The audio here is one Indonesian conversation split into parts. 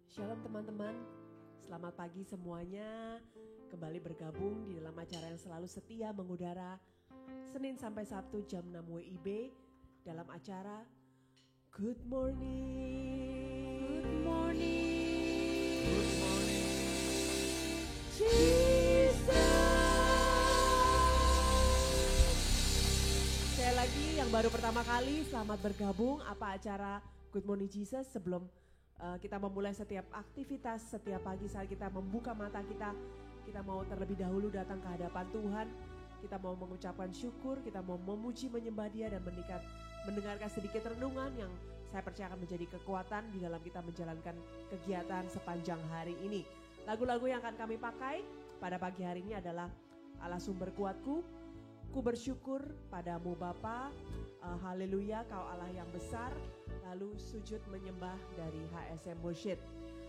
Shalom teman-teman, selamat pagi semuanya. Kembali bergabung di dalam acara yang selalu setia mengudara Senin sampai Sabtu jam 6 WIB dalam acara Good Morning. Good morning. Good morning. Jesus. Sekali lagi yang baru pertama kali selamat bergabung. Apa acara Good Morning Jesus sebelum kita memulai setiap aktivitas setiap pagi saat kita membuka mata kita mau terlebih dahulu datang ke hadapan Tuhan. Kita mau mengucapkan syukur, kita mau memuji menyembah Dia dan mendengarkan sedikit renungan yang saya percaya akan menjadi kekuatan di dalam kita menjalankan kegiatan sepanjang hari ini. Lagu-lagu yang akan kami pakai pada pagi hari ini adalah Allah sumber kuatku, ku bersyukur padamu Bapa, haleluya kau Allah yang besar, lalu sujud menyembah dari HSM Worship.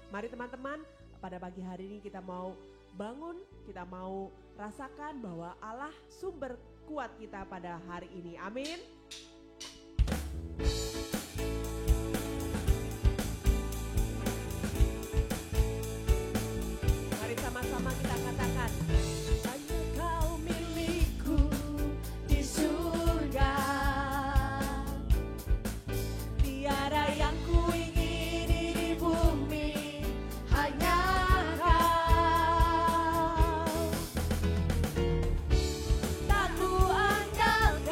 Mari teman-teman, pada pagi hari ini kita mau bangun, kita mau rasakan bahwa Allah sumber kuat kita pada hari ini. Amin. Mari sama-sama kita katakan, hanya kau milikku di surga. Tiada yang ku ingini di bumi, hanya kau. Tak ku andalkan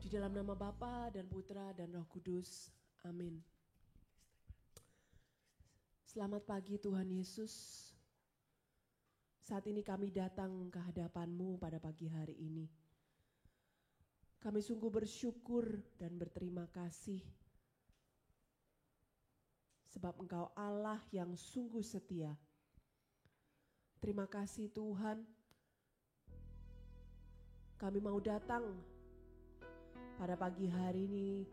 Di dalam nama Bapa dan Putra dan Roh Kudus. Amin. Selamat pagi Tuhan Yesus. Saat ini kami datang ke hadapan-Mu pada pagi hari ini. Kami sungguh bersyukur dan berterima kasih. Sebab Engkau Allah yang sungguh setia. Terima kasih Tuhan. Kami mau datang pada pagi hari ini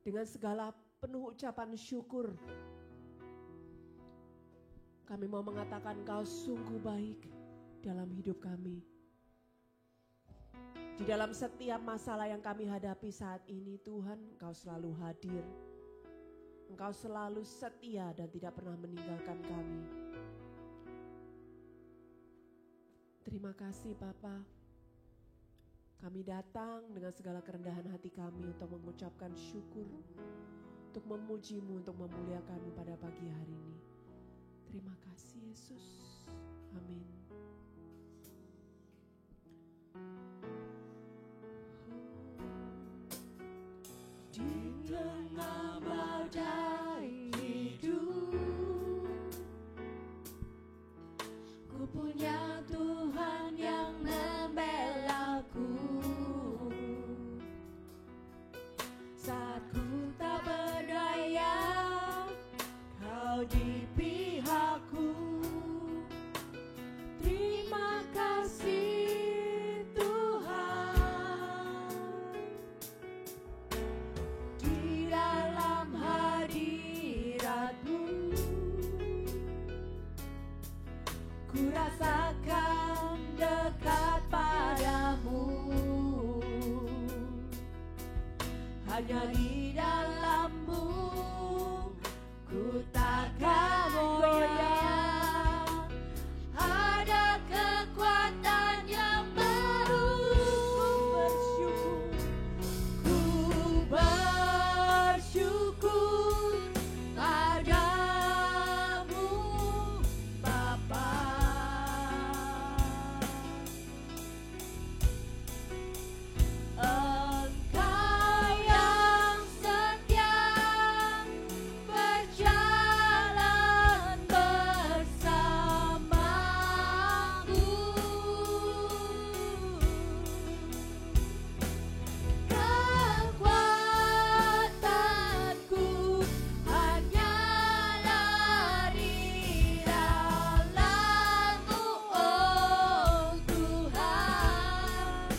dengan segala penuh ucapan syukur. Kami mau mengatakan Engkau sungguh baik dalam hidup kami. Di dalam setiap masalah yang kami hadapi saat ini Tuhan, Engkau selalu hadir. Engkau selalu setia dan tidak pernah meninggalkan kami. Terima kasih Bapa. Kami datang dengan segala kerendahan hati kami untuk mengucapkan syukur, untuk memuji-Mu, untuk memuliakan-Mu pada pagi hari ini. Terima kasih Yesus. Amin. Di tengah badai hidup, ku punya Tuhan yang membelaku. Saat ku tak berdaya, Kau di pihakku. Terima kasih Tuhan. Di dalam hadirat-Mu, ku rasakan dekat padamu. Hanya di dalam-Mu ku takkan goyah. Ada kekuatan yang baru. Ku bersyukur padamu Bapa. Engkau yang setia berjalan bersamaku. Kekuatanku hanyalah di dalam-Mu, oh Tuhan.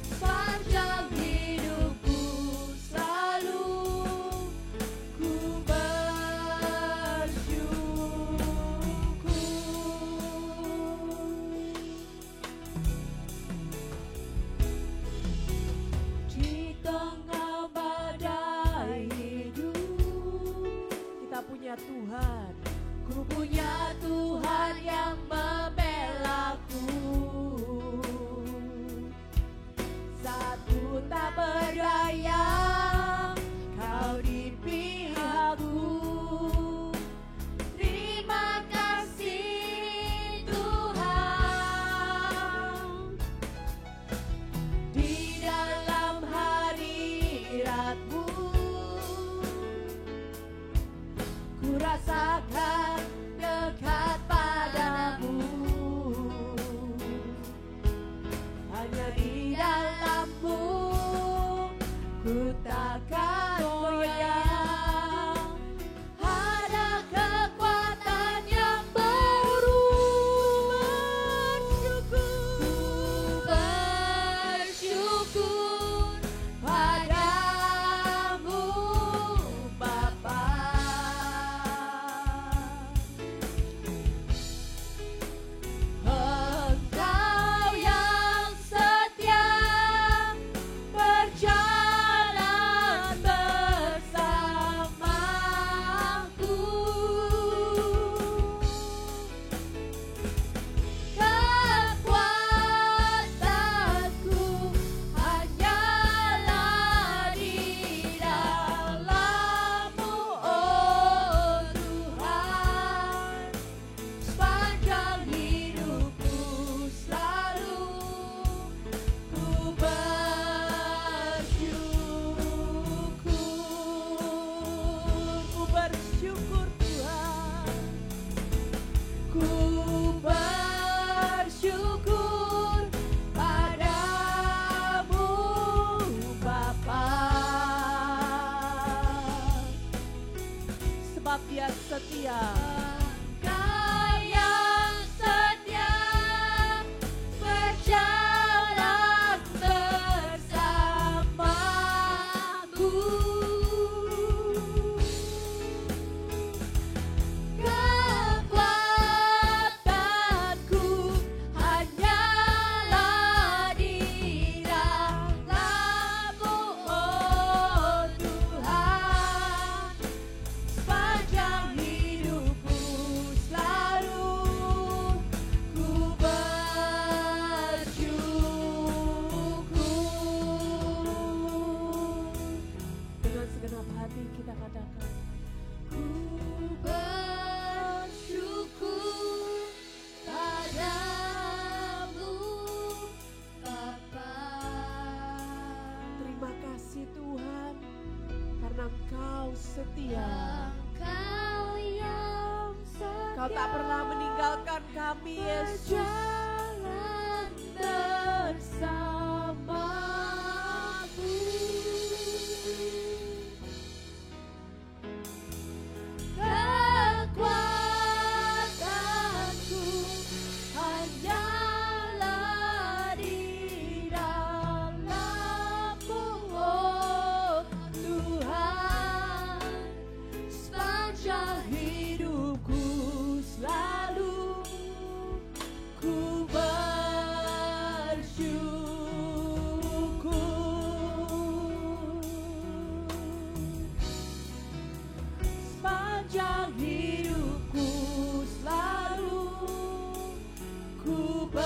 Sepanjang hidupku selalu ku bersyukur. Di tengah badai hidup, Kita punya Tuhan. ku punya Tuhan yang membelaku. Saat ku tak berdaya, Kau di pihakku. Terima kasih Tuhan. Di dalam hadirat-Mu, ku rasakan dekat padamu. Hanya di dalam-Mu ku takkan goyah. Ada kekuatan yang baru. Bersyukur padamu Bapa. Engkau yang setia berjalan setia. Engkau yang setia berjalan bersamaku. Kekuatanku hanyalah di dalam-Mu, oh Tuhan. Sepanjang hidupku selalu ku bersyukur. Dengan segenap hati kita katakan, Ku bersyukur padamu, Bapa. terima kasih Tuhan, karena Engkau setia. Engkau yang setia Kau tak pernah meninggalkan kami, Yesus. berjalan bersamaku. Kekuatanku hanyalah di dalam-Mu, oh Tuhan. Sepanjang hidupku selalu ku bersyukur. Sepanjang hidupku selalu ku bersyukur.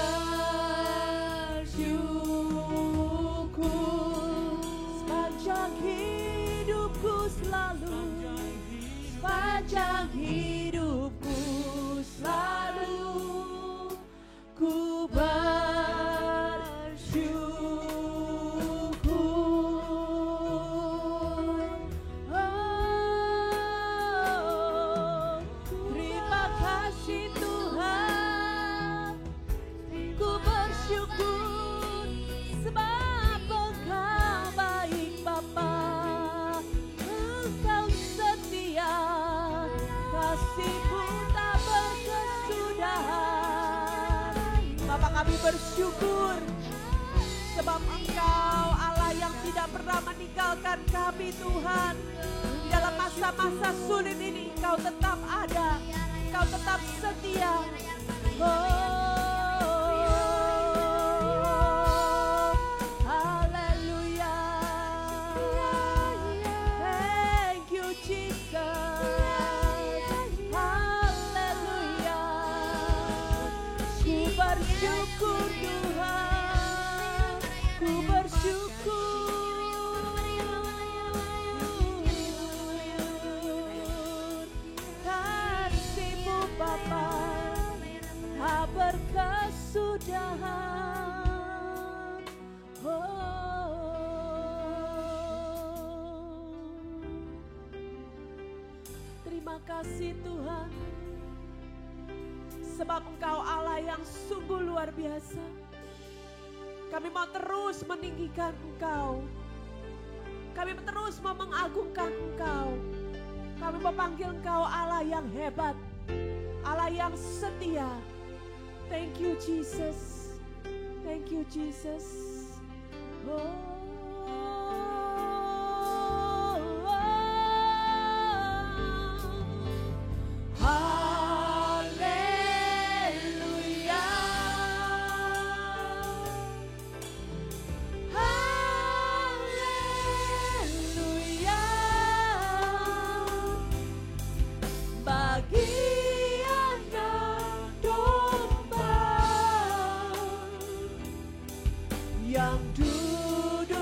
Sepanjang hidupku selalu, Sepanjang hidupku selalu ku bersyukur. Oh, terima kasih Tuhan, ku bersyukur sebab Engkau baik Bapa. Engkau setia, kasih-Mu tak berkesudahan. Bapa, kami bersyukur sebab Engkau Allah yang tidak pernah meninggalkan kami Tuhan. Di dalam masa-masa sulit ini Engkau tetap ada, Engkau tetap setia. Oh, haleluya. Thank you Jesus. Haleluya. Ku bersyukur Tuhan, ku bersyukur. Kasih-Mu Bapa tak berkesudahan. Terima kasih Tuhan, sebab Engkau Allah yang sungguh luar biasa. Kami mau terus meninggikan Engkau. Kami terus mau mengagungkan Engkau. Kami mau panggil Engkau Allah yang hebat, Allah yang setia. Thank you Jesus. Thank you Jesus. Oh. Haleluya. Haleluya. Bagi anak domba yang duduk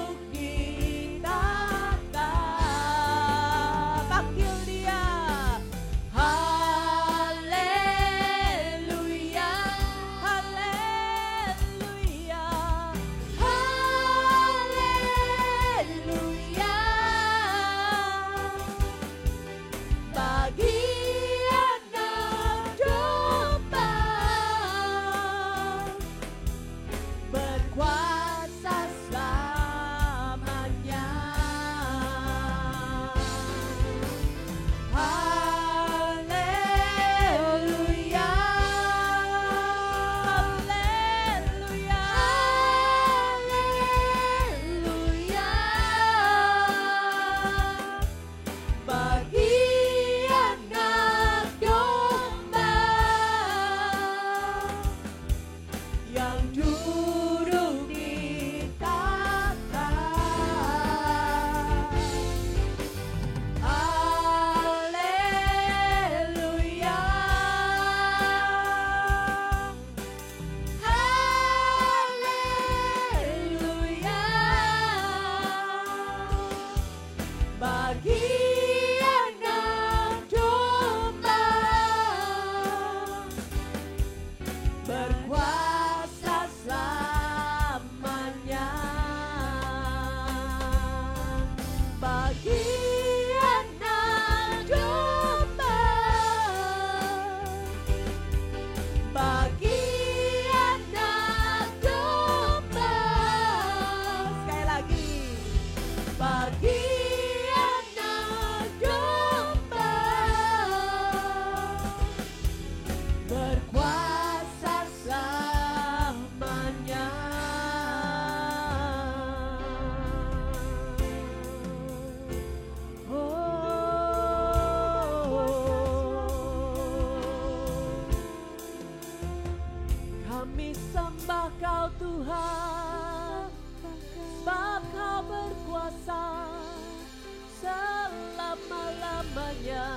hanya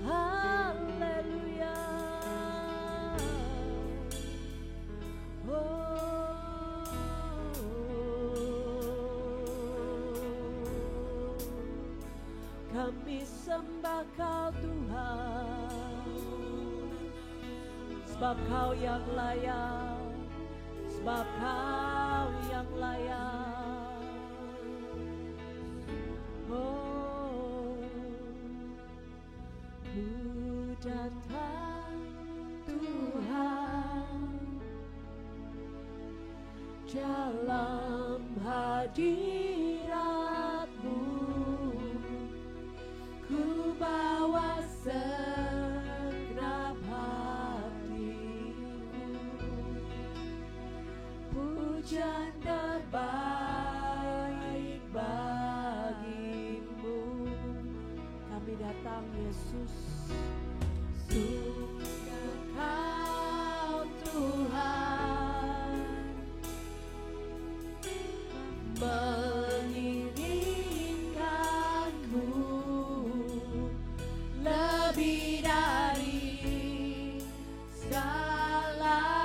haleluya. Kami sembah Kau Tuhan, sebab Kau yang layak, sebab Kau yang layak. Oh, ku datang Tuhan dalam hadirat-Mu, ku bawa segenap hatiku, pujian terbaik bagi-Mu. Kami datang Yesus, sungguh Kau Tuhan mengirimkanku lebih dari segalanya.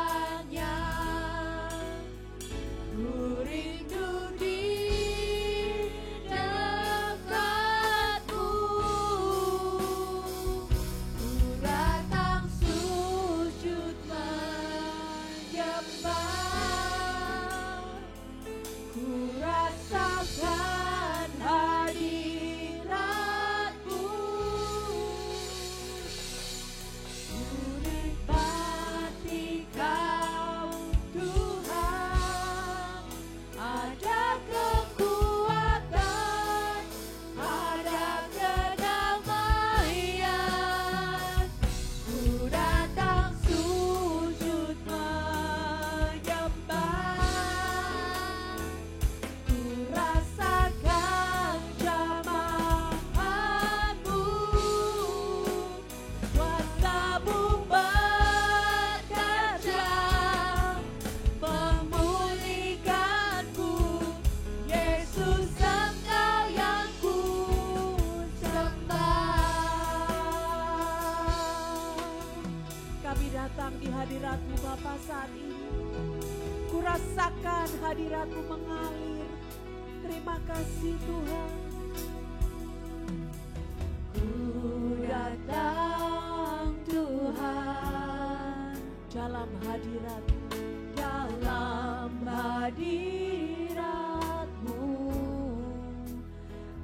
Ku rindu di dekatmu, ku datang sujud menyembah, ku rasakan hadirat-Mu, ku nikmati Kau Tuhan. Ada kekuatan, ada kedamaian, ku datang sujud menyembah, ku rasakan jamaah-Mu, kuasa-Mu bekerja memulihkanku. Yesus, Engkau yang ku sembah. Kami datang di hadirat-Mu Bapa saat ini. Ku rasakan hadirat-Mu mengalir. Terima kasih Tuhan. Ku datang Tuhan dalam hadirat-Mu, dalam hadirat-Mu,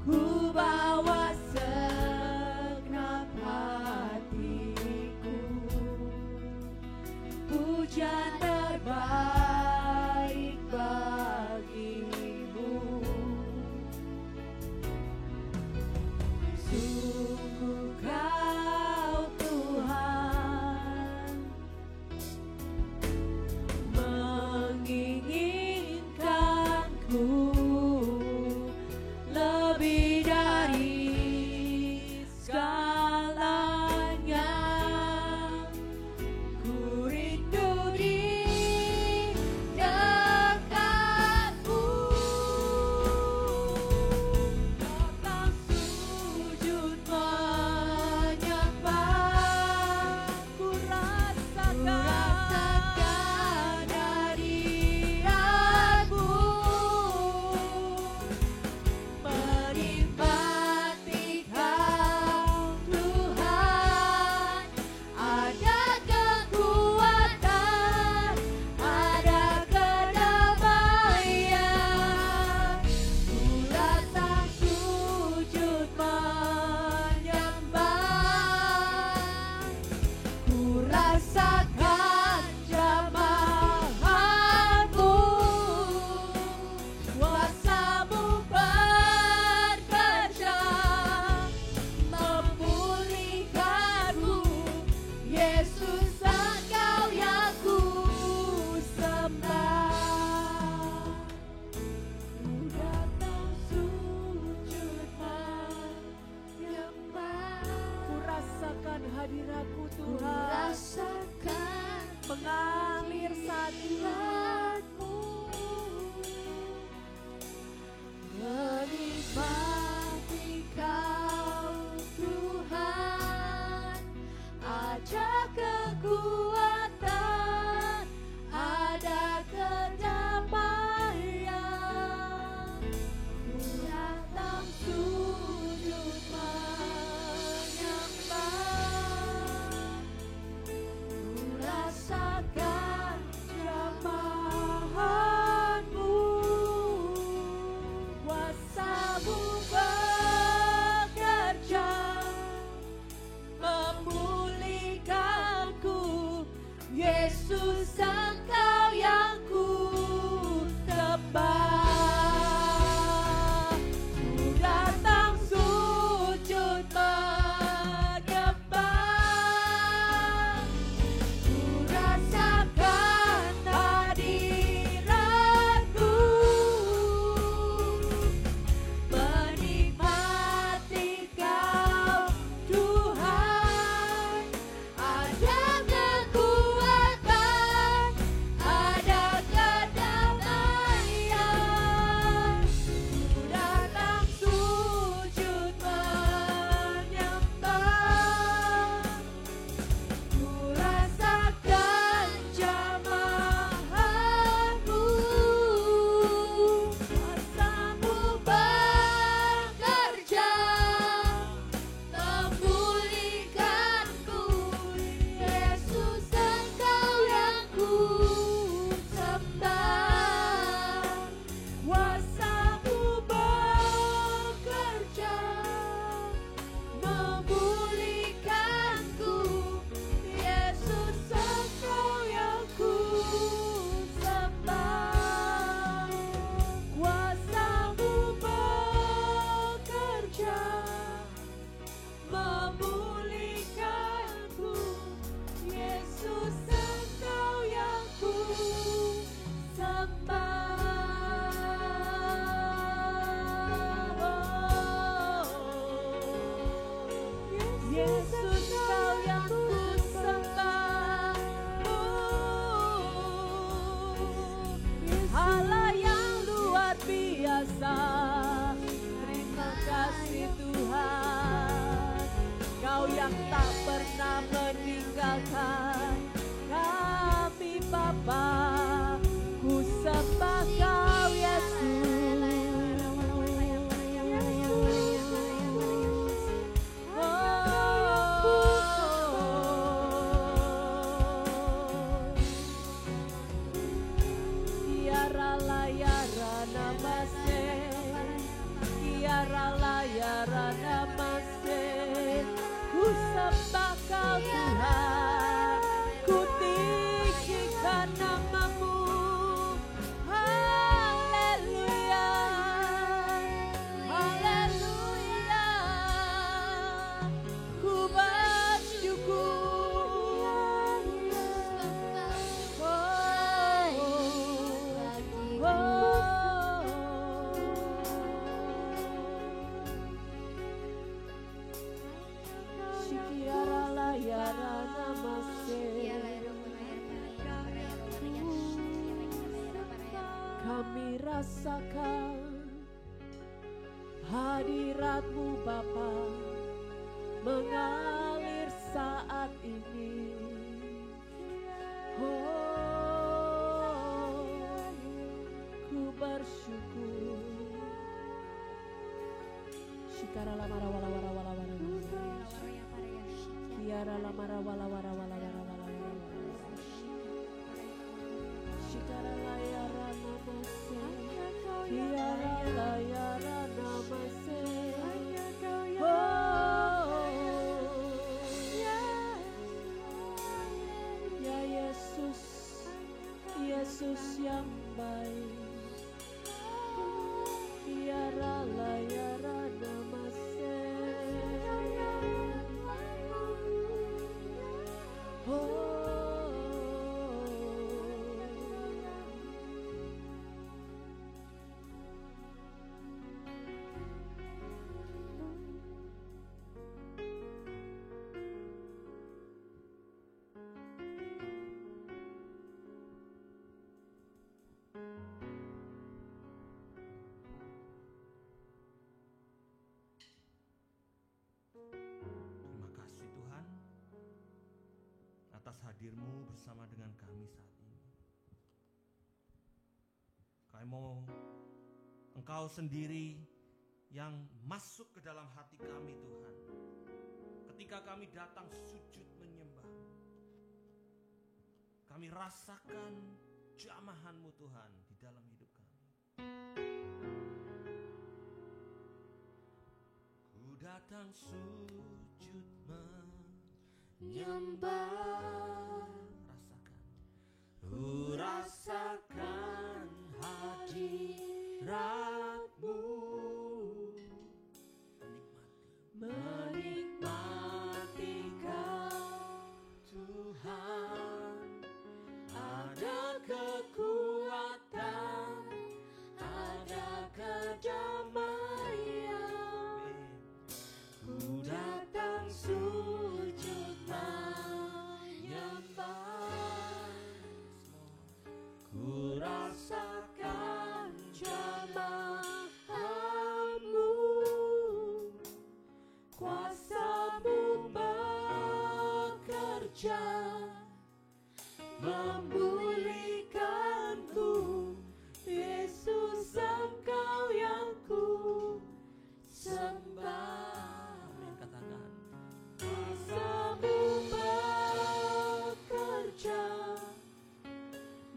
ku bawa segenap hatiku, pujian terbaik bagi-Mu. Sungguh Kau Tuhan kuasa. Terima kasih Tuhan, Kau yang tak pernah meninggalkan kami Bapa. Ku sembah Kau Yesus. Ku sembah Kau Tuhan, ku tinggikan nama-Mu. Haleluya, haleluya. Ku bersyukur. Kami rasakan hadirat-Mu Bapa mengalir saat ini. Oh, ku bersyukur. Shikara lamara wala wala wala wala. Kiara lamara wala wala wala wala wala. Shikara layara namase. Kiara layara namase. Oh, ya Yesus, Yesus yang baik. Kiara layara namase. Hadir-Mu bersama dengan kami saat ini. Kami mau Engkau sendiri yang masuk ke dalam hati kami Tuhan. Ketika kami datang sujud menyembah, kami rasakan jamahan-Mu Tuhan di dalam hidup kami. Ku datang sujud menyembah, ku rasakan hadirat-Mu, menikmati Kau Tuhan. Ada kekuatan, ada kedamaian. Ku datang sujud menyembah, ku rasakan jamahan-Mu, kuasa-Mu bekerja, memulihkanku. Yesus, Engkau yang ku sembah. Amin, katakan. Kuasa-Mu bekerja,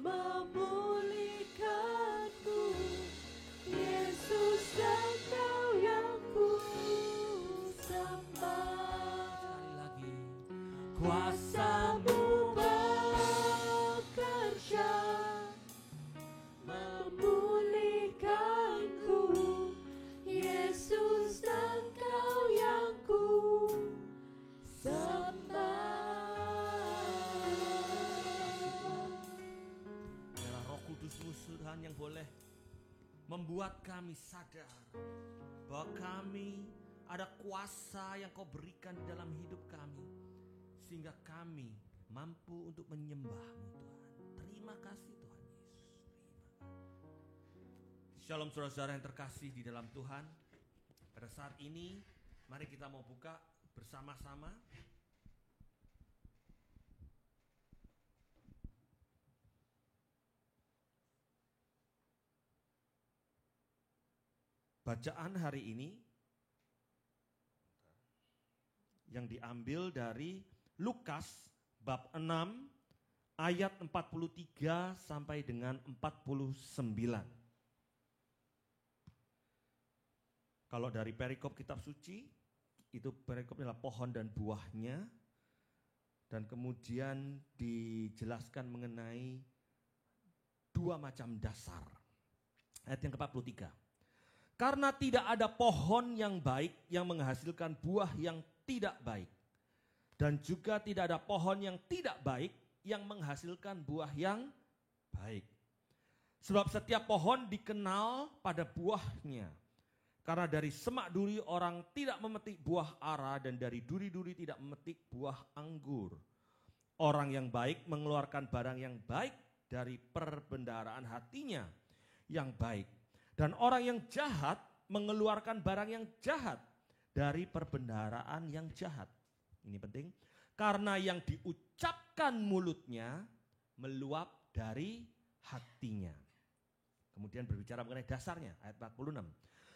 memulihkanku. Yesus, Engkau yang ku sembah. Sekali lagi. Kuasa-Mu bekerja, memulihkanku. Yesus, Engkau yang ku sembah. Biarlah Roh Kudus-Mu Tuhan yang boleh membuat kami sadar bahwa kami ada kuasa yang Kau berikan di dalam hidup kami, sehingga kami mampu untuk menyembah-Mu Tuhan. Terima kasih Tuhan Yesus. Shalom saudara-saudara yang terkasih di dalam Tuhan. Pada saat ini mari kita mau buka bersama-sama bacaan hari ini yang diambil dari Lukas bab 6 ayat 43 sampai dengan 49. Kalau dari perikop kitab suci, itu perikop adalah pohon dan buahnya. Dan kemudian dijelaskan mengenai dua macam dasar. Ayat yang ke-43. Karena tidak ada pohon yang baik yang menghasilkan buah yang tidak baik. Dan juga tidak ada pohon yang tidak baik yang menghasilkan buah yang baik. Sebab setiap pohon dikenal pada buahnya. Karena dari semak duri orang tidak memetik buah ara dan dari duri-duri tidak memetik buah anggur. Orang yang baik mengeluarkan barang yang baik dari perbendaharaan hatinya yang baik. Dan orang yang jahat mengeluarkan barang yang jahat dari perbendaharaan yang jahat. Ini penting. Karena yang diucapkan mulutnya meluap dari hatinya. Kemudian berbicara mengenai dasarnya, ayat 46.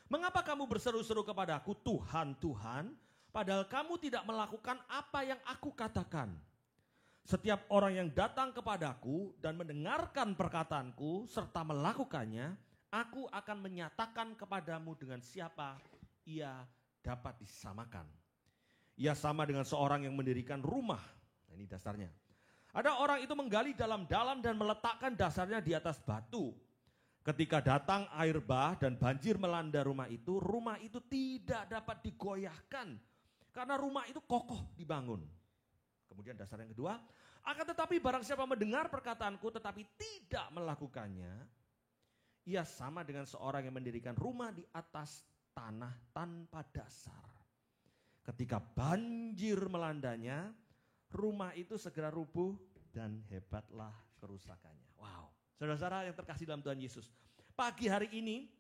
Mengapa kamu berseru-seru kepadaku, Tuhan, Tuhan, padahal kamu tidak melakukan apa yang aku katakan. Setiap orang yang datang kepadaku dan mendengarkan perkataanku serta melakukannya, aku akan menyatakan kepadamu dengan siapa ia dapat disamakan. Ia sama dengan seorang yang mendirikan rumah. Nah, ini dasarnya. Ada orang itu menggali dalam-dalam dan meletakkan dasarnya di atas batu. Ketika datang air bah dan banjir melanda rumah itu tidak dapat digoyahkan. Karena rumah itu kokoh dibangun. Kemudian dasar yang kedua, akan tetapi barang siapa mendengar perkataanku tetapi tidak melakukannya, ia sama dengan seorang yang mendirikan rumah di atas tanah tanpa dasar. Ketika banjir melandanya, rumah itu segera rubuh dan hebatlah kerusakannya. Wow. Saudara-saudara yang terkasih dalam Tuhan Yesus, pagi hari ini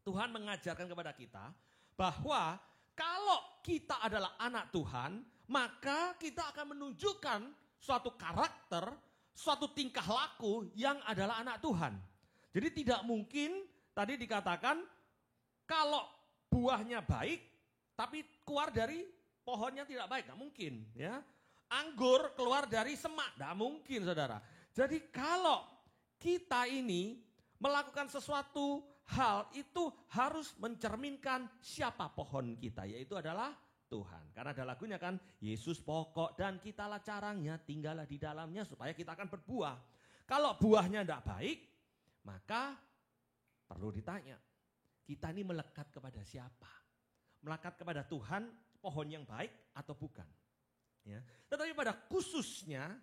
Tuhan mengajarkan kepada kita bahwa kalau kita adalah anak Tuhan, maka kita akan menunjukkan suatu karakter, suatu tingkah laku yang adalah anak Tuhan. Jadi tidak mungkin tadi dikatakan kalau buahnya baik tapi keluar dari pohonnya tidak baik, tidak mungkin. Ya, anggur keluar dari semak, tidak mungkin saudara. Jadi kalau kita ini melakukan sesuatu hal itu harus mencerminkan siapa pohon kita, yaitu adalah Tuhan. Karena ada lagunya kan, Yesus pokok dan kitalah carangnya, tinggallah di dalamnya supaya kita akan berbuah. Kalau buahnya tidak baik, maka perlu ditanya, kita ini melekat kepada siapa? Melekat kepada Tuhan, pohon yang baik atau bukan? Ya. Tetapi pada khususnya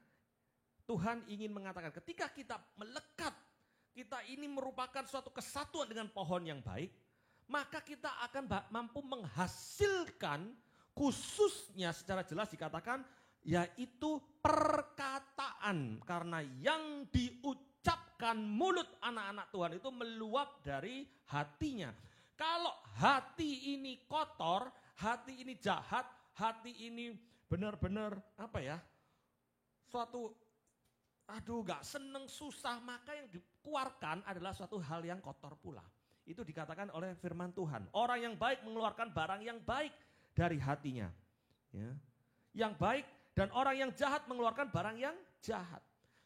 Tuhan ingin mengatakan ketika kita melekat, kita ini merupakan suatu kesatuan dengan pohon yang baik, maka kita akan mampu menghasilkan, khususnya secara jelas dikatakan, yaitu perkataan. Karena yang diucapkan mulut anak-anak Tuhan itu meluap dari hatinya. Kalau hati ini kotor, hati ini jahat, hati ini benar-benar suatu gak seneng, susah, maka yang dikeluarkan adalah suatu hal yang kotor pula. Itu dikatakan oleh firman Tuhan. Orang yang baik mengeluarkan barang yang baik dari hatinya. Ya. Yang baik dan orang yang jahat mengeluarkan barang yang jahat.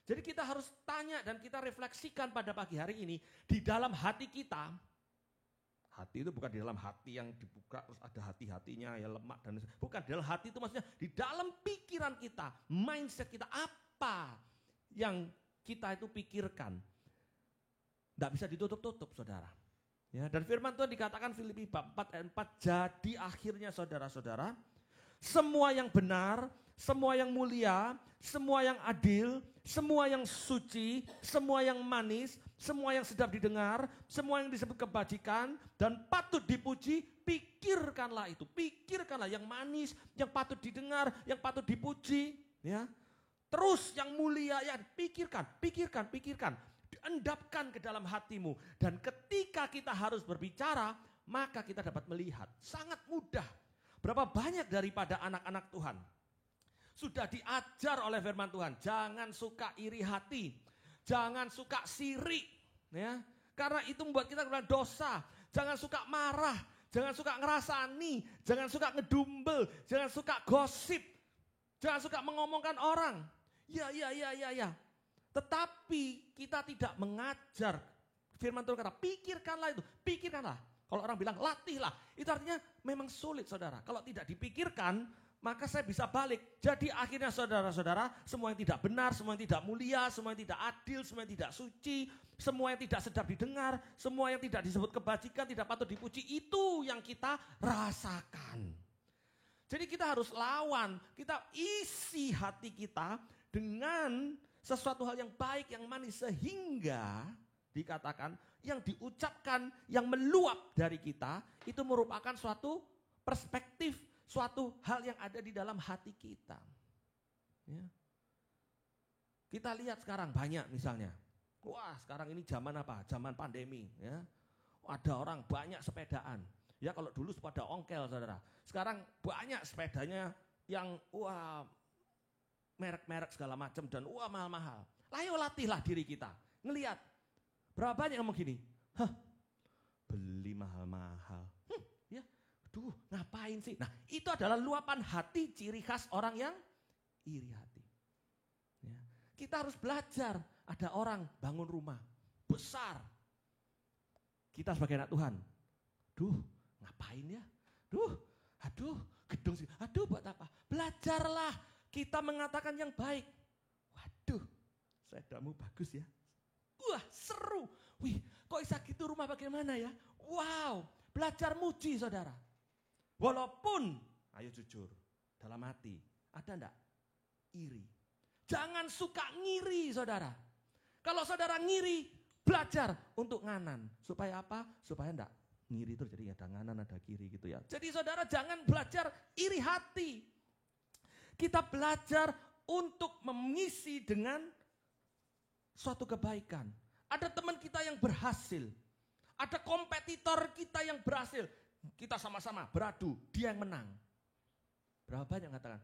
Jadi kita harus tanya dan kita refleksikan pada pagi hari ini. Di dalam hati kita, hati itu bukan di dalam hati yang dibuka terus ada hati-hatinya ya lemak dan bukan, di dalam hati itu maksudnya di dalam pikiran kita, mindset kita, apa yang kita itu pikirkan. Tidak bisa ditutup-tutup saudara. Ya, dan firman Tuhan dikatakan Filipi bab 4 ayat 4, jadi akhirnya saudara-saudara, semua yang benar, semua yang mulia, semua yang adil, semua yang suci, semua yang manis, semua yang sedap didengar, semua yang disebut kebajikan dan patut dipuji, pikirkanlah itu. Pikirkanlah yang manis, yang patut didengar, yang patut dipuji, ya. Terus yang mulia, ya pikirkan. endapkan ke dalam hatimu. Dan ketika kita harus berbicara, maka kita dapat melihat. Sangat mudah. Berapa banyak daripada anak-anak Tuhan sudah diajar oleh firman Tuhan. Jangan suka iri hati. Jangan suka sirik. Ya. Karena itu membuat kita berbuat dosa. Jangan suka marah. Jangan suka ngerasani. Jangan suka ngedumbel. Jangan suka gosip. Jangan suka mengomongkan orang. Ya. Tetapi kita tidak mengajar. Firman Tuhan kata, pikirkanlah itu. Pikirkanlah. Kalau orang bilang, latihlah. Itu artinya memang sulit, saudara. Kalau tidak dipikirkan, maka saya bisa balik. Jadi akhirnya saudara-saudara, semua yang tidak benar, semua yang tidak mulia, semua yang tidak adil, semua yang tidak suci, semua yang tidak sedap didengar, semua yang tidak disebut kebajikan, tidak patut dipuji, itu yang kita rasakan. Jadi kita harus lawan, kita isi hati kita dengan sesuatu hal yang baik, yang manis, sehingga dikatakan yang diucapkan, yang meluap dari kita, itu merupakan suatu perspektif, suatu hal yang ada di dalam hati kita. Ya. Kita lihat sekarang banyak misalnya, wah sekarang ini zaman apa? Zaman pandemi. Ya. Ada orang banyak sepedaan. Ya kalau dulu sepeda ongkel, saudara. Sekarang banyak sepedanya yang wah merek-merek segala macam dan wah mahal-mahal. Ayo latihlah diri kita. Ngelihat berapa banyak ngomong gini, beli mahal-mahal. Ya, aduh ngapain sih? Nah itu adalah luapan hati, ciri khas orang yang iri hati. Ya. Kita harus belajar. Ada orang bangun rumah besar. Kita sebagai anak Tuhan, duh ngapain ya? Aduh gedung sih, aduh buat apa? Belajarlah kita mengatakan yang baik. Waduh, sepedamu bagus ya. Wah seru. Wih kok bisa gitu rumah bagaimana ya. Wow, belajar muji saudara. Walaupun, ayo jujur, dalam hati, ada enggak? Iri. Jangan suka ngiri saudara. Kalau saudara ngiri, belajar untuk nganan. Supaya apa? Supaya enggak ngiri itu jadi ada nganan, ada kiri gitu ya. Jadi saudara jangan belajar iri hati. Kita belajar untuk mengisi dengan suatu kebaikan. Ada teman kita yang berhasil. Ada kompetitor kita yang berhasil. Kita sama-sama beradu, dia yang menang. Berapa banyak yang katakan,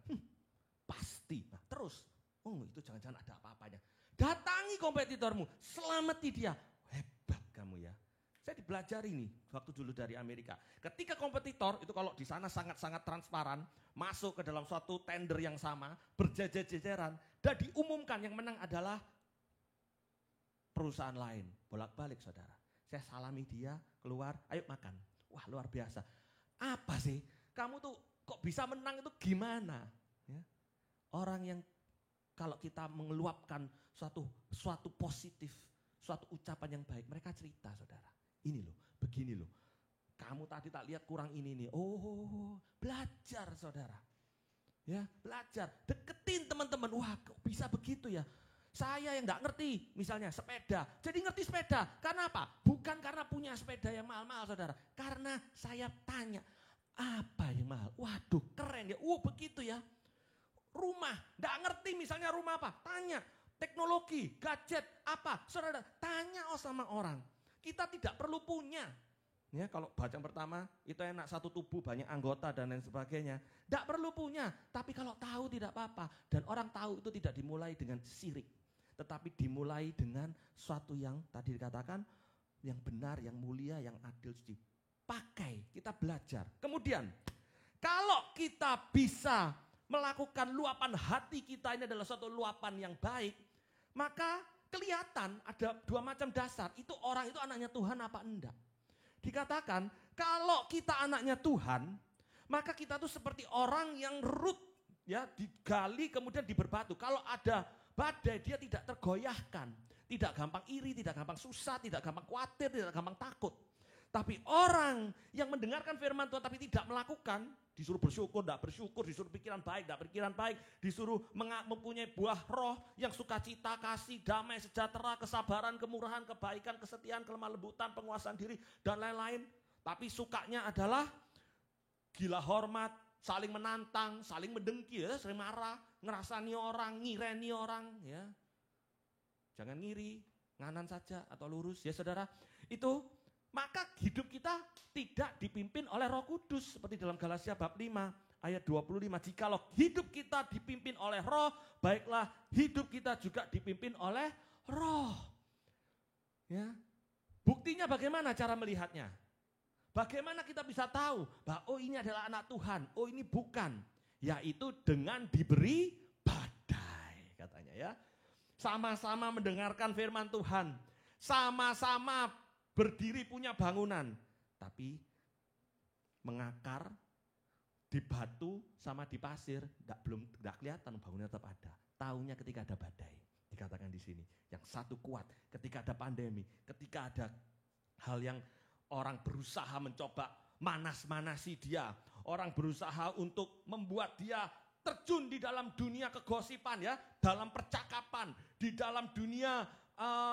pasti. Nah, terus, itu jangan-jangan ada apa-apanya. Datangi kompetitormu, selamati dia. Hebat kamu ya. Saya dipelajari nih, waktu dulu dari Amerika. Ketika kompetitor, itu kalau di sana sangat-sangat transparan, masuk ke dalam suatu tender yang sama, berjejer-jejeran, dan diumumkan yang menang adalah perusahaan lain. Bolak-balik saudara. Saya salami dia, keluar, ayo makan. Wah luar biasa. Apa sih? Kamu tuh kok bisa menang itu gimana? Ya. Orang yang kalau kita mengeluapkan suatu positif, suatu ucapan yang baik, mereka cerita saudara. Ini loh, begini loh. Kamu tadi tak lihat kurang ini nih. Oh, belajar saudara. Ya, belajar. Deketin teman-teman. Wah, kok bisa begitu ya? Saya yang enggak ngerti, misalnya sepeda. Jadi ngerti sepeda. Karena apa? Bukan karena punya sepeda yang mahal-mahal saudara. Karena saya tanya, apa yang mahal? Waduh, keren ya. Begitu ya. Rumah, enggak ngerti misalnya rumah apa? Tanya. Teknologi, gadget, apa? Saudara, tanya sama orang. Kita tidak perlu punya. Ya, kalau baca yang pertama itu enak, satu tubuh banyak anggota dan lain sebagainya. Tidak perlu punya, tapi kalau tahu tidak apa-apa. Dan orang tahu itu tidak dimulai dengan sirik, tetapi dimulai dengan suatu yang tadi dikatakan yang benar, yang mulia, yang adil, suci. Pakai, kita belajar. Kemudian kalau kita bisa melakukan luapan hati kita ini adalah suatu luapan yang baik, maka kelihatan ada dua macam dasar. Itu orang itu anaknya Tuhan apa enggak. Dikatakan kalau kita anaknya Tuhan, maka kita tuh seperti orang yang root ya, digali kemudian diberbatu. Kalau ada badai dia tidak tergoyahkan, tidak gampang iri, tidak gampang susah, tidak gampang khawatir, tidak gampang takut. Tapi orang yang mendengarkan firman Tuhan tapi tidak melakukan, disuruh bersyukur, tidak bersyukur, disuruh pikiran baik, tidak pikiran baik, disuruh mempunyai buah roh yang sukacita, kasih, damai, sejahtera, kesabaran, kemurahan, kebaikan, kesetiaan, kelemah lembutan, penguasaan diri, dan lain-lain. Tapi sukanya adalah gila hormat, saling menantang, saling mendengki, ya, sering marah, ngerasani orang, ngireni orang. Ya. Jangan ngiri, nganan saja atau lurus ya saudara. Itu maka hidup kita tidak dipimpin oleh Roh Kudus seperti dalam Galatia bab 5 ayat 25. Jikalau hidup kita dipimpin oleh Roh, baiklah hidup kita juga dipimpin oleh Roh. Ya. Buktinya bagaimana cara melihatnya? Bagaimana kita bisa tahu bahwa oh ini adalah anak Tuhan, oh ini bukan? Yaitu dengan diberi badai katanya ya. Sama-sama mendengarkan firman Tuhan, sama-sama berdiri punya bangunan, tapi mengakar di batu sama di pasir, tidak kelihatan bangunnya tetap ada. Taunya ketika ada badai, dikatakan di sini. Yang satu kuat ketika ada pandemi, ketika ada hal yang orang berusaha mencoba manas-manasi dia, orang berusaha untuk membuat dia terjun di dalam dunia kegosipan ya, dalam percakapan, di dalam dunia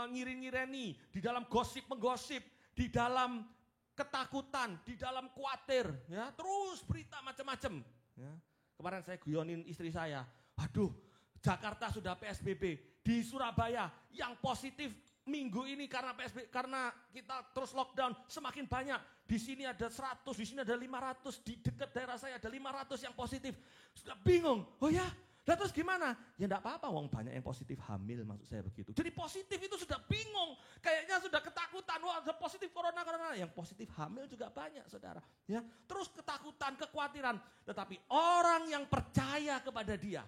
ngiring-ngireni, di dalam gosip menggosip, di dalam ketakutan, di dalam khawatir, ya, terus berita macam-macam. Ya. Kemarin saya guyonin istri saya, waduh, Jakarta sudah PSBB, di Surabaya yang positif minggu ini karena PSBB, karena kita terus lockdown semakin banyak. Di sini ada 100, di sini ada 500, di dekat daerah saya ada 500 yang positif. Sudah bingung, oh ya, lah terus gimana? Ya enggak apa-apa, wong banyak yang positif hamil, maksud saya begitu. Jadi positif itu sudah bingung, kayaknya sudah ketakutan, wah ada positif corona. Yang positif hamil juga banyak saudara. Ya, terus ketakutan, kekhawatiran. Tetapi orang yang percaya kepada dia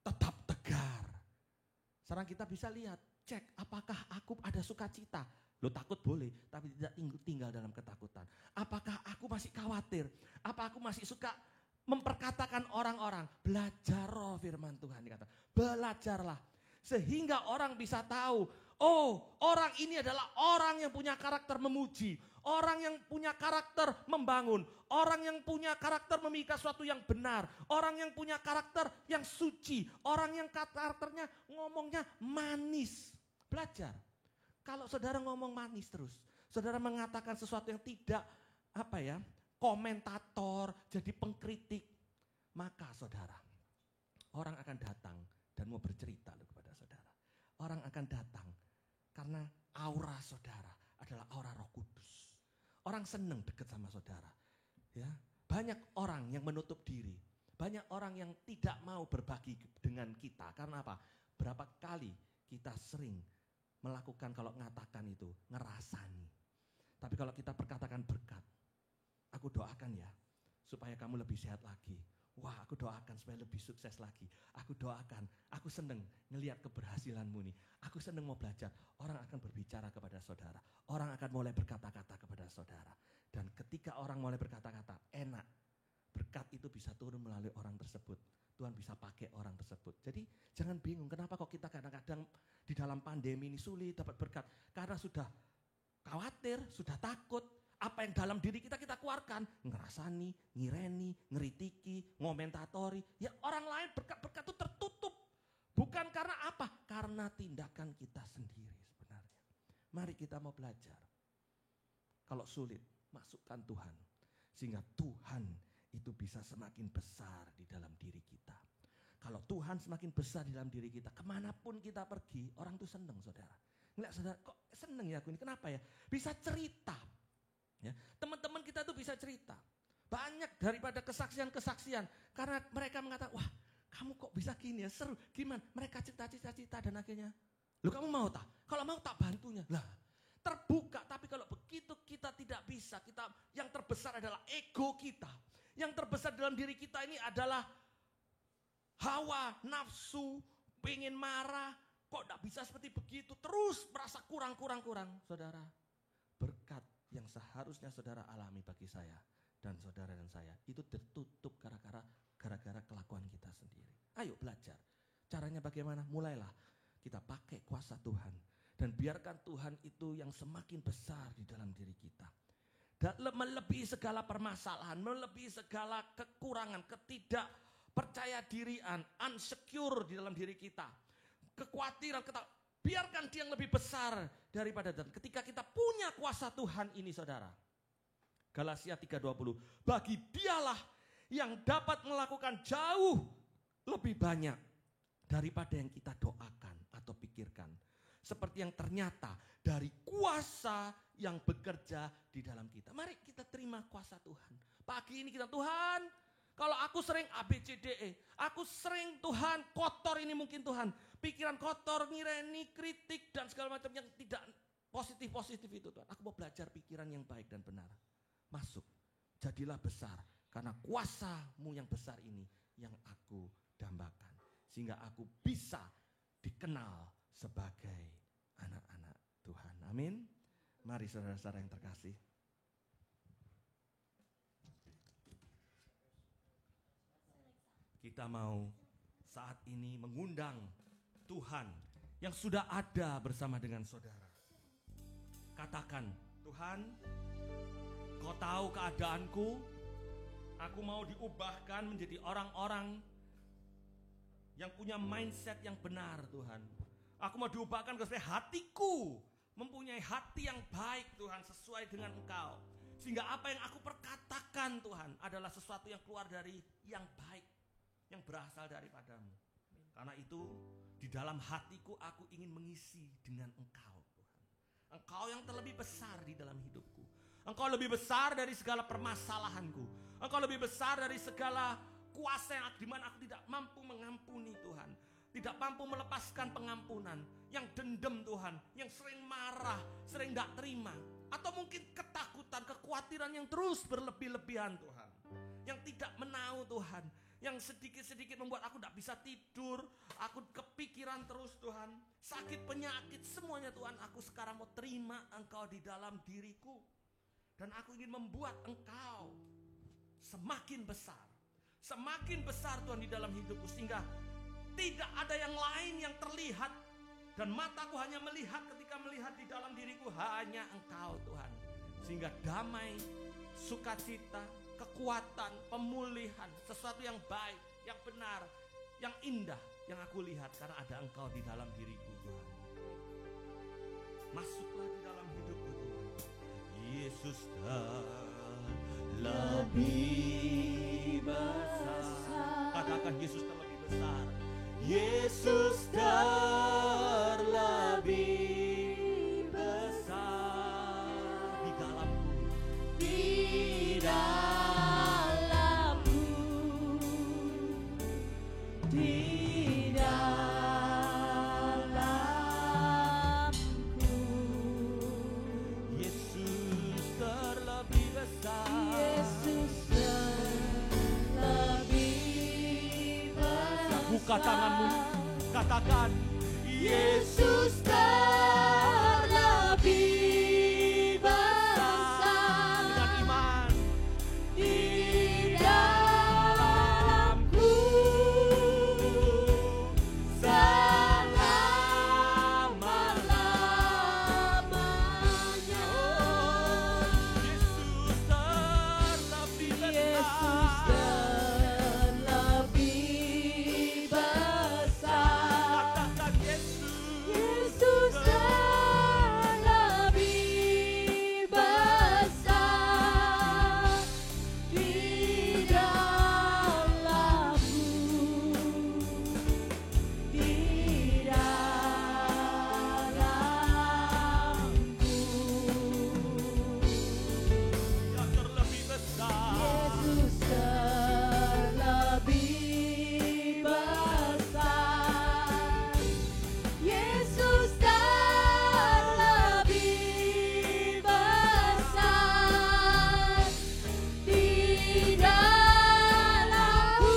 tetap tegar. Sekarang kita bisa lihat, cek apakah aku ada sukacita. Lo takut boleh, tapi tidak tinggal dalam ketakutan. Apakah aku masih khawatir? Apa aku masih suka memperkatakan orang-orang? Belajar roh firman Tuhan dikata. Belajarlah. Sehingga orang bisa tahu, oh orang ini adalah orang yang punya karakter memuji. Orang yang punya karakter membangun. Orang yang punya karakter memikirkan sesuatu yang benar. Orang yang punya karakter yang suci. Orang yang karakternya ngomongnya manis. Belajar. Kalau saudara ngomong manis terus, saudara mengatakan sesuatu yang tidak komentator, jadi pengkritik, maka saudara, orang akan datang dan mau bercerita kepada saudara. Orang akan datang karena aura saudara adalah aura Roh Kudus. Orang senang dekat sama saudara. Ya, banyak orang yang menutup diri, banyak orang yang tidak mau berbagi dengan kita. Karena apa? Berapa kali kita sering melakukan kalau ngatakan itu, ngerasani. Tapi kalau kita perkatakan berkat, aku doakan ya, supaya kamu lebih sehat lagi. Wah, aku doakan supaya lebih sukses lagi. Aku doakan, aku seneng ngelihat keberhasilanmu nih. Aku seneng mau belajar. Orang akan berbicara kepada saudara. Orang akan mulai berkata-kata kepada saudara. Dan ketika orang mulai berkata-kata, enak. Berkat itu bisa turun melalui orang tersebut. Tuhan bisa pakai orang tersebut. Jadi jangan bingung kenapa kok kita kadang-kadang di dalam pandemi ini sulit dapat berkat. Karena sudah khawatir, sudah takut. Apa yang dalam diri kita keluarkan. Ngerasani, ngireni, ngeritiki, ngomentatori. Ya orang lain berkat-berkat itu tertutup. Bukan karena apa? Karena tindakan kita sendiri sebenarnya. Mari kita mau belajar. Kalau sulit, masukkan Tuhan. Sehingga Tuhan itu bisa semakin besar di dalam diri kita. Kalau Tuhan semakin besar di dalam diri kita, kemanapun kita pergi, orang tuh seneng saudara. Ngeliat saudara, kok seneng ya aku ini, kenapa ya? Bisa cerita. Ya, teman-teman kita tuh bisa cerita. Banyak daripada kesaksian-kesaksian. Karena mereka mengatakan, wah kamu kok bisa gini ya, seru. Gimana? Mereka cita-cita dan akhirnya, loh kamu mau tak? Kalau mau tak bantunya. Lah, terbuka, tapi kalau begitu kita tidak bisa. Kita yang terbesar adalah ego kita. Yang terbesar dalam diri kita ini adalah hawa, nafsu, pengen marah. Kok tidak bisa seperti begitu? Terus merasa kurang. Saudara, berkat yang seharusnya saudara alami bagi saya dan saudara dan saya itu tertutup gara-gara kelakuan kita sendiri. Ayo belajar. Caranya bagaimana? Mulailah kita pakai kuasa Tuhan dan biarkan Tuhan itu yang semakin besar di dalam diri kita. Dan melebihi segala permasalahan, melebihi segala kekurangan, ketidakpercaya dirian, insecure di dalam diri kita. Kekhawatiran, biarkan dia yang lebih besar daripada dan ketika kita punya kuasa Tuhan ini saudara. Galatia 3:20. Bagi dialah yang dapat melakukan jauh lebih banyak daripada yang kita doakan atau pikirkan. seperti yang ternyata dari kuasa yang bekerja di dalam kita. Mari kita terima kuasa Tuhan. Pagi ini kita, Tuhan, kalau aku sering ABCDE, aku sering Tuhan kotor ini mungkin Tuhan. Pikiran kotor, ngireni, kritik dan segala macam yang tidak positif-positif itu Tuhan. Aku mau belajar pikiran yang baik dan benar. Masuk, jadilah besar karena kuasa-Mu yang besar ini yang aku dambakan. Sehingga aku bisa dikenal sebagai anak-anak Tuhan. Amin. Mari saudara-saudara yang terkasih. Kita mau saat ini mengundang Tuhan yang sudah ada bersama dengan saudara. Katakan, Tuhan, Kau tahu keadaanku. Aku mau diubahkan menjadi orang-orang yang punya mindset yang benar, Tuhan. Aku mau diubahkan ke hatiku mempunyai hati yang baik, Tuhan, sesuai dengan Engkau. Sehingga apa yang aku perkatakan, Tuhan, adalah sesuatu yang keluar dari yang baik, yang berasal daripadamu. Karena itu di dalam hatiku aku ingin mengisi dengan Engkau, Tuhan. Engkau yang terlebih besar di dalam hidupku. Engkau lebih besar dari segala permasalahanku. Engkau lebih besar dari segala kuasa yang di mana aku tidak mampu mengampuni, Tuhan. Tidak mampu melepaskan pengampunan. Yang dendam, Tuhan. Yang sering marah, sering tidak terima. Atau mungkin ketakutan, kekhawatiran yang terus berlebih-lebihan, Tuhan. Yang tidak menau, Tuhan. Yang sedikit-sedikit membuat aku tidak bisa tidur. Aku kepikiran terus, Tuhan. Sakit, penyakit, semuanya, Tuhan. Aku sekarang mau terima Engkau di dalam diriku. Dan aku ingin membuat Engkau semakin besar. Semakin besar, Tuhan, di dalam hidupku. Sehingga tidak ada yang lain yang terlihat. Dan mataku hanya melihat ketika melihat di dalam diriku hanya Engkau, Tuhan. Sehingga damai, sukacita, kekuatan, pemulihan, sesuatu yang baik, yang benar, yang indah, yang aku lihat karena ada Engkau di dalam diriku, Tuhan. Masuklah di dalam hidupku, Tuhan. Yesus terlebih besar. Katakan Yesus terlebih besar. Yesus terlebih besar di dalamku. Di dalamku. Di dalamku. Yesus terlebih besar. Yesus terlebih besar. Buka tanganmu, katakan Yesus terlebih besar. dengan iman. Di dalamku selama-lamanya. Yesus terlebih Yesus terlebih besar. Katakan Yesus. Yesus terlebih besar di dalamku, di dalamku. Yang terlebih besar. Yesus terlebih besar. Yesus terlebih besar di dalamku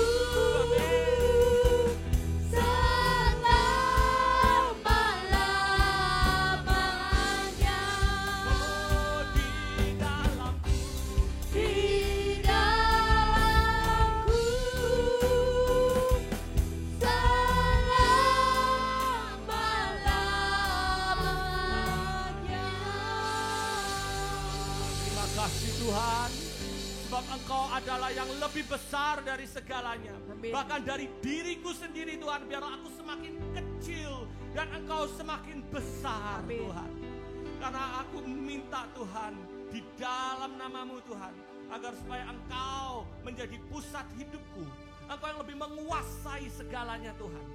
selama-lamanya. Oh, di dalamku. Di dalamku selama-lamanya. Terima kasih Tuhan. Sebab Engkau adalah yang lebih besar dari segalanya. Amin. Bahkan dari diriku sendiri Tuhan. Biarlah aku semakin kecil dan Engkau semakin besar, Amin. Tuhan. Karena aku minta Tuhan di dalam nama-Mu Tuhan. Agar supaya Engkau menjadi pusat hidupku. Engkau yang lebih menguasai segalanya Tuhan.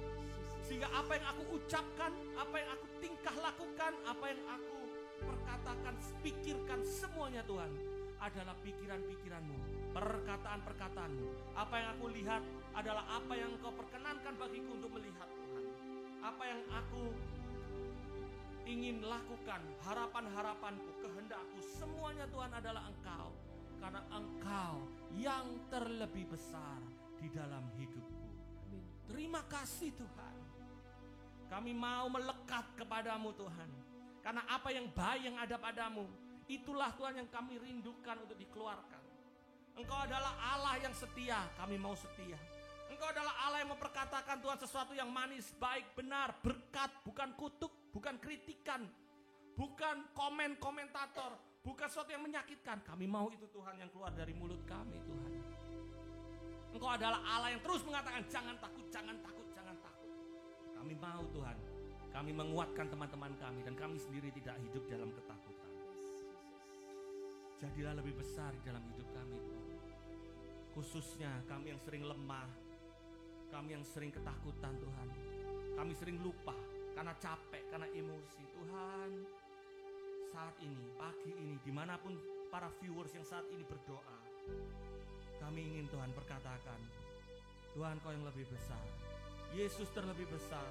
Sehingga apa yang aku ucapkan, apa yang aku tingkah lakukan, apa yang aku perkatakan, pikirkan, semuanya Tuhan adalah pikiran-pikiran-Mu, perkataan-perkataanmu. Apa yang aku lihat adalah apa yang Engkau perkenankan bagiku untuk melihat Tuhan. Apa yang aku ingin lakukan, harapan-harapanku, kehendakku, semuanya Tuhan adalah Engkau. Karena Engkau yang terlebih besar di dalam hidupku. Terima kasih Tuhan. Kami mau melekat kepadamu Tuhan. Karena apa yang baik yang ada padamu, itulah Tuhan yang kami rindukan untuk dikeluarkan. Engkau adalah Allah yang setia, kami mau setia. Engkau adalah Allah yang memperkatakan Tuhan sesuatu yang manis, baik, benar, berkat, bukan kutuk, bukan kritikan, bukan komentator, bukan sesuatu yang menyakitkan. Kami mau itu Tuhan yang keluar dari mulut kami Tuhan. Engkau adalah Allah yang terus mengatakan jangan takut, jangan takut, jangan takut. Kami mau Tuhan, kami menguatkan teman-teman kami dan kami sendiri tidak hidup dalam ketakutan. Jadilah lebih besar di dalam hidup kami Tuhan. Khususnya kami yang sering lemah, kami yang sering ketakutan Tuhan. Kami sering lupa karena capek, karena emosi. Tuhan, saat ini, pagi ini, dimanapun para viewers yang saat ini berdoa, kami ingin Tuhan perkatakan, Tuhan Kau yang lebih besar. Yesus terlebih besar.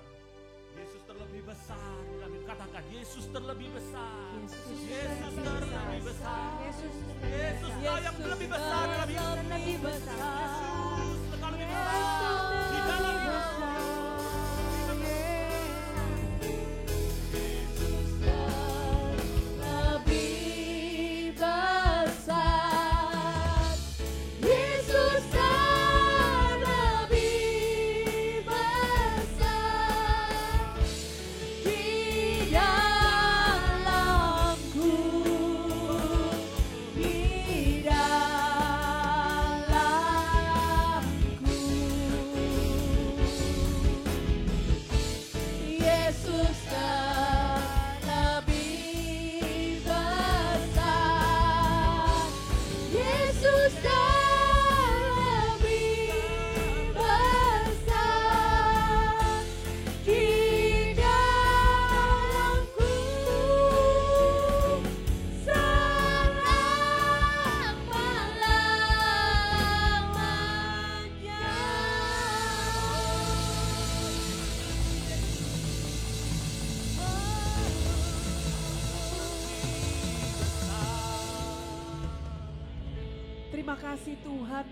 Yesus terlebih besar. Katakan, Yesus terlebih besar. Yesus terlebih besar. Yesus Kau yang lebih besar dalam hidup. Yesus Kau lebih besar di dalam hidup. Terima kasih Tuhan,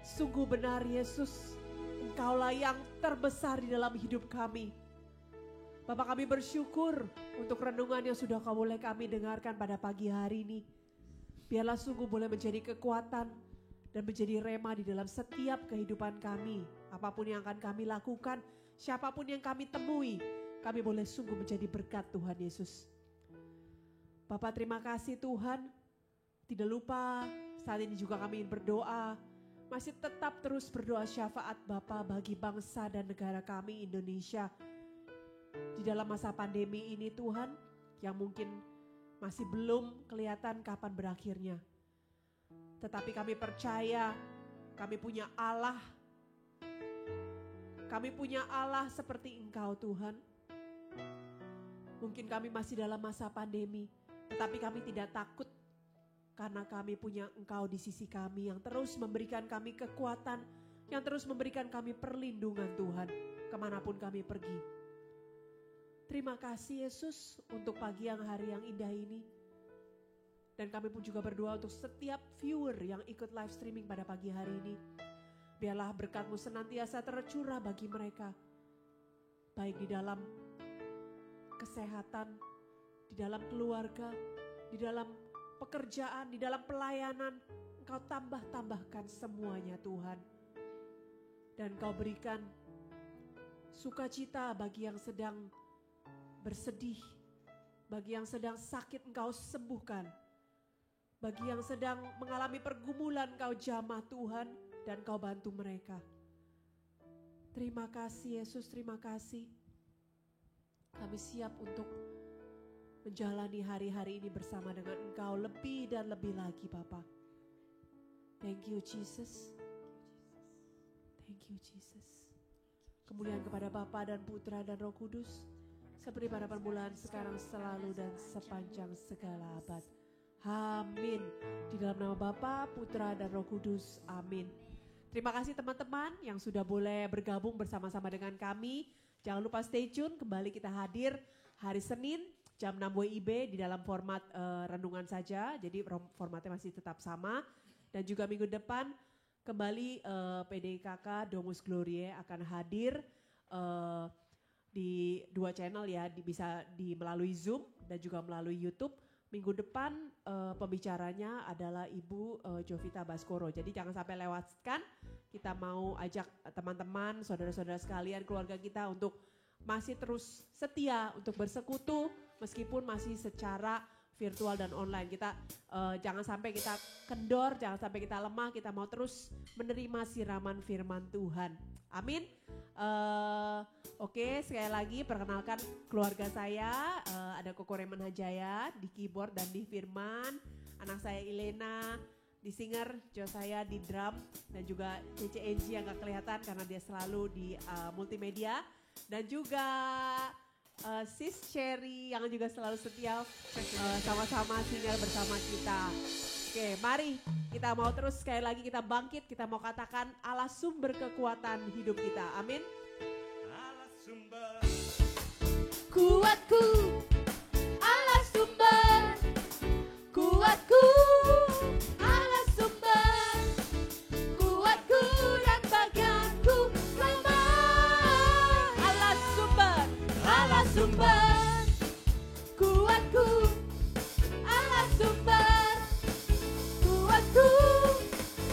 sungguh benar Yesus, Engkaulah yang terbesar di dalam hidup kami. Bapak, kami bersyukur untuk renungan yang sudah Kau boleh kami dengarkan pada pagi hari ini. Biarlah sungguh boleh menjadi kekuatan dan menjadi rema di dalam setiap kehidupan kami. Apapun yang akan kami lakukan, siapapun yang kami temui, kami boleh sungguh menjadi berkat Tuhan Yesus. Bapak, terima kasih Tuhan. Tidak lupa saat ini juga kami ingin berdoa, masih tetap terus berdoa syafaat Bapa bagi bangsa dan negara kami Indonesia. Di dalam masa pandemi ini Tuhan, yang mungkin masih belum kelihatan kapan berakhirnya. Tetapi kami percaya kami punya Allah. Kami punya Allah seperti Engkau Tuhan. Mungkin kami masih dalam masa pandemi, tetapi kami tidak takut. Karena kami punya Engkau di sisi kami yang terus memberikan kami kekuatan, yang terus memberikan kami perlindungan Tuhan, kemanapun kami pergi. Terima kasih Yesus untuk pagi yang hari yang indah ini. Dan kami pun juga berdoa untuk setiap viewer yang ikut live streaming pada pagi hari ini. Biarlah berkat-Mu senantiasa tercurah bagi mereka. Baik di dalam kesehatan, di dalam keluarga, di dalam pekerjaan, di dalam pelayanan. Engkau tambah-tambahkan semuanya Tuhan. Dan Engkau berikan sukacita bagi yang sedang bersedih, bagi yang sedang sakit Engkau sembuhkan, bagi yang sedang mengalami pergumulan Engkau jamah Tuhan, dan Engkau bantu mereka. Terima kasih Yesus, terima kasih. Kami siap untuk menjalani hari-hari ini bersama dengan Engkau lebih dan lebih lagi Bapa. Thank you Jesus. Thank you Jesus. Kemuliaan kepada Bapa dan Putra dan Roh Kudus, seperti pada permulaan, sekarang, selalu, dan sepanjang segala abad. Amin. Di dalam nama Bapa, Putra, dan Roh Kudus. Amin. Terima kasih teman-teman yang sudah boleh bergabung bersama-sama dengan kami. Jangan lupa stay tune, kembali kita hadir hari Senin jam 6 WIB di dalam format renungan saja. Jadi formatnya masih tetap sama. Dan juga minggu depan kembali PDIKK Domus Glorie akan hadir di 2 channel ya, bisa melalui Zoom dan juga melalui YouTube. Minggu depan pembicaranya adalah Ibu Jovita Baskoro. Jadi jangan sampai lewatkan. Kita mau ajak teman-teman, saudara-saudara sekalian, keluarga kita untuk masih terus setia untuk bersekutu meskipun masih secara virtual dan online. Kita jangan sampai kita kendor, jangan sampai kita lemah. Kita mau terus menerima siraman firman Tuhan. Amin. Oke, sekali lagi perkenalkan keluarga saya, ada Koko Reman Hajaya di keyboard dan di firman, anak saya Ilena di singer, Jo saya di drum, dan juga Cece Enji yang gak kelihatan karena dia selalu di multimedia, dan juga Sis Cherry yang juga selalu setia sama-sama singer bersama kita. Oke, mari kita mau terus sekali lagi kita bangkit, kita mau katakan Allah sumber kekuatan hidup kita. Amin. Allah sumber Kuatku, Allah sumber. Kuatku, Allah sumber. Kuatku dan bagianku selamat. Allah sumber. Allah sumber. Kuatku, Allah sumber. Kuatku,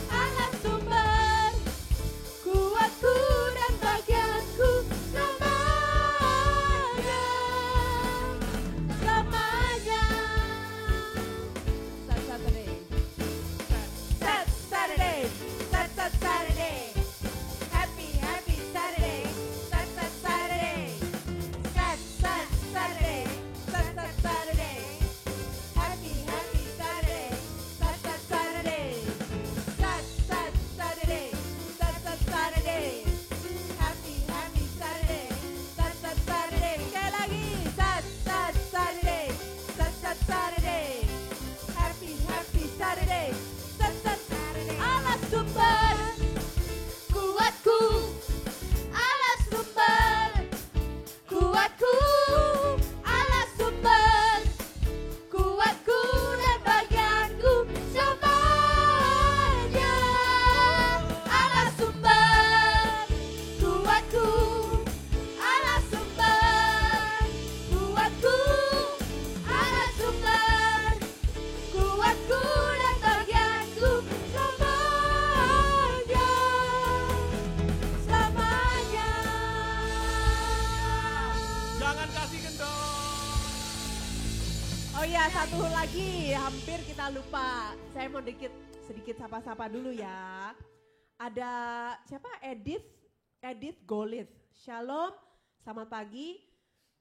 Allah sumber. Kuatku dan bagianku selamanya. Selamanya. Saturday. Saturday. Happy Saturday. Saturday. Saturday. Saturday. Happy Saturday. Saturday. Saturday. Saturday. Happy Saturday. Saturday. Sekali lagi. Saturday. Saturday. Happy Saturday. Allah sumber kuatku, Allah sumber kuatku, Allah sumber kuatku dan bagianku semuanya. Allah sumber kuatku, Allah sumber kuatku, Allah sumber kuatku dan bagianku selamanya, selamanya. jangan kasih kendor. Oh iya, satu lagi hampir kita lupa. Saya mau sedikit sapa-sapa dulu ya. Ada siapa? Edith Golith. Shalom, selamat pagi.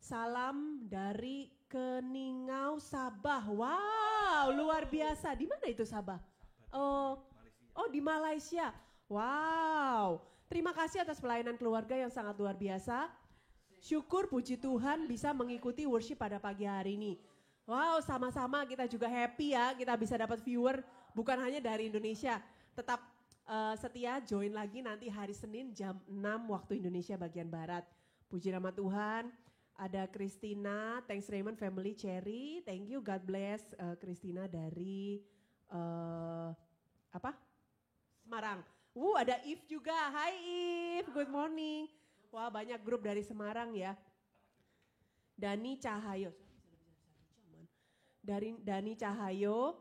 Salam dari Keningau, Sabah. Wow, luar biasa. Di mana itu Sabah? Oh, di Malaysia. Wow. Terima kasih atas pelayanan keluarga yang sangat luar biasa. Syukur puji Tuhan bisa mengikuti worship pada pagi hari ini. Wow, sama-sama kita juga happy ya, kita bisa dapat viewer bukan hanya dari Indonesia. Tetap setia join lagi nanti hari Senin jam 6 waktu Indonesia bagian Barat. Puji nama Tuhan. Ada Christina, thanks Raymond Family Cherry, thank you, God bless Christina dari Semarang. Ada If juga, hai If, good morning. Wah banyak grup dari Semarang ya. Dani Cahayo, Dani Cahayo,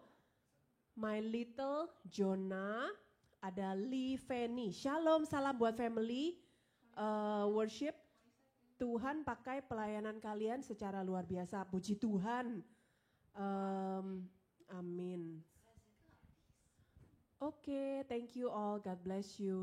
My Little Jonah, ada Lee Fanny. Shalom, salam buat family worship. Tuhan pakai pelayanan kalian secara luar biasa. Puji Tuhan. Amin. Oke, thank you all. God bless you.